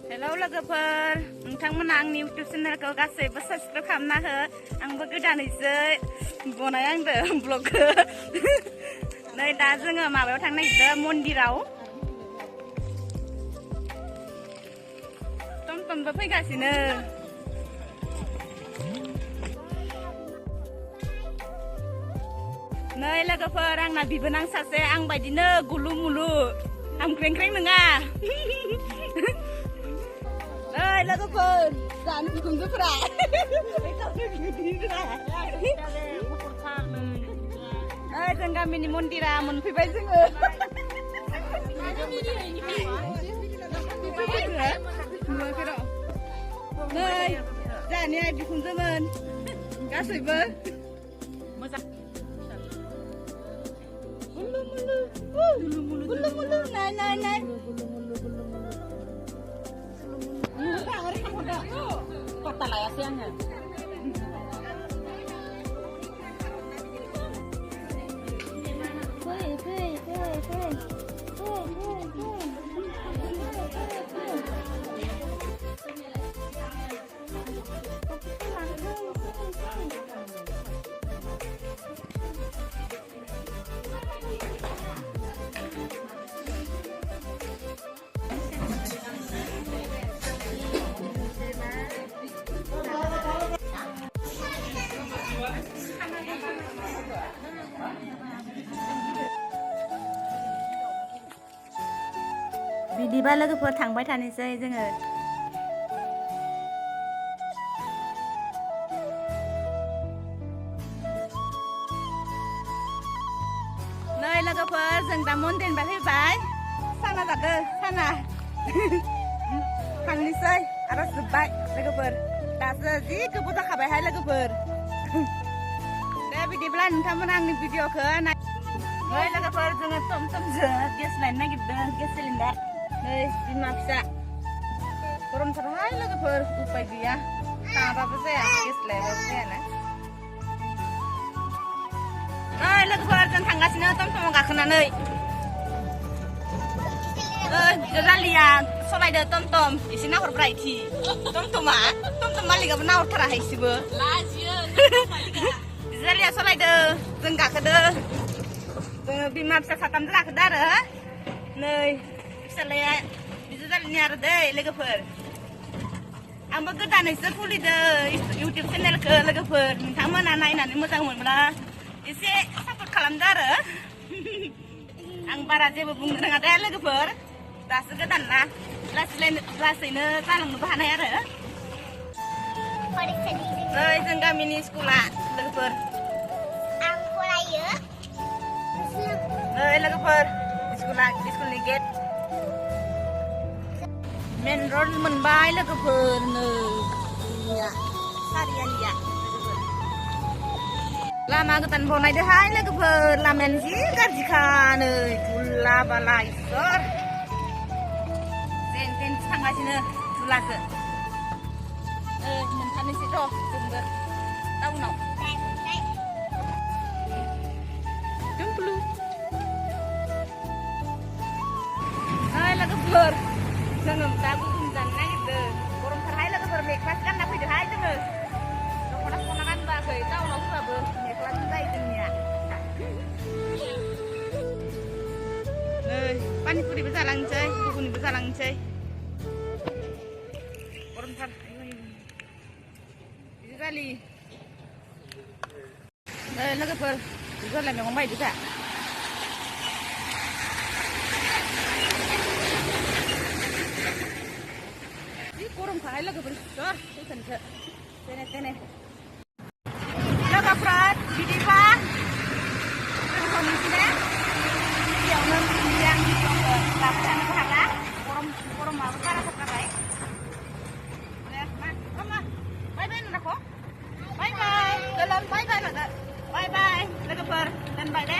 Hello लोगोफोर नोंथांमोना आंनि YouTube चेनेलखौ गासैबो साबस्क्राइब खालामना हो आंबो गोदानैसो बनाय आंबो ब्लगखौ नै दा जोङो माबायाव थांनो नागिरदों मन्दिराव टमटमबो फैगासिनो नै लोगोफोर आंना बिबोनां सासे आं बायदिनो गुलु मुलु आं क्रें नङा Ơi, là cái phần dàn cùng giúp ra. Ơi, dân ga mini mondira mun phi bay dương ơi. Ơi, dàn này bị cùng giúp ơn. Cá sủi bơ. Mulu, này. Kota lah ya siangnya. बिदिबा लोगोफोर थांबाय थानोसै जोङो नै लोगोफोर जों दा मन्दिरनिफ्राय फैबाय साना जादो साना थांनोसै आरो जोब्बाय लोगोफोर दासो जि गोबाव जाखाबायहाय लोगोफोर दे बिदिब्ला नोंथांमोना आंनि भिडिअखौ नाय नै लोगोफोर जोङो टमटमजों गेस लायनो नागिरदों गेस सिलिन्डार नै बिमा फिसा गरमथारहाय लोगोफोर उपाय गैया थाङाबाबो जाया गेस लायाबाबो जायाना नै लोगोफोर जों थांगासिनो टमटमाव गाखोनानै जालिया सलायदो टमटम एसे नाहरब्रा इथि टमटम मालिकाबो नाहरथाराहाय इसेबो जालिया सलायदो जों गाखोदो जोङो बिमा फिसा साथामजों गाखोदो आरो नै फिसालाया बिदि जालिनि आरो दै लोगोफोर आंबो गोदानैसो खुलिदो इउटुब चेनेलखौ लोगोफोर नोंथांमोना नायनानै मोजां मोनब्ला एसे सापर्ट खालामदो आरो आं बारा जेबो बुंनो रोङा दे लोगोफोर दासो गोदान ना लासैनो जालांनोबो हानाय आरो नै जों गामिनि स्कुला लोगोफोर आं फरायो नै लोगोफोर स्कुलनि गेट मेन रड मोनबाय लोगोफोर नै सारियालिया लोगोफोर लामा गोदान बनायदोहाय लोगोफोर लामायानो जि गाज्रिखा नै धुला बाला इसोर जेन थांगासिनो धुलासो मोनथानोसै र' जोंबो टाउनाव नै लोगोफोर जोङो दा गुदुं जानो नागिरदों गरमथारहाय लोगोफोर मेख्लासो गानना फैदोहाय जोङो दख'ना गानबोआखै टाउनाव फैबाबो मेख्लासो जायो जोंनिया नै पानिपुरिबो जालांसै घुगुनिबो जालांसै गरमथार बिदि जालि नै लोगोफोर गोरलै मैगं बायदो दा गरमखाहाय लोगोफोर सोर फैखोनसो तेने लोगोफ्रा बिदिबा दोनथ'नोसै दे गिबियावनो आं भिडिअखौ लाबोनोबो हाला गरमाबो बाराथार जाबाय दे मा बाय नुनाखौ बाय गोलोम बाय लोगोफोर दोनबाय दे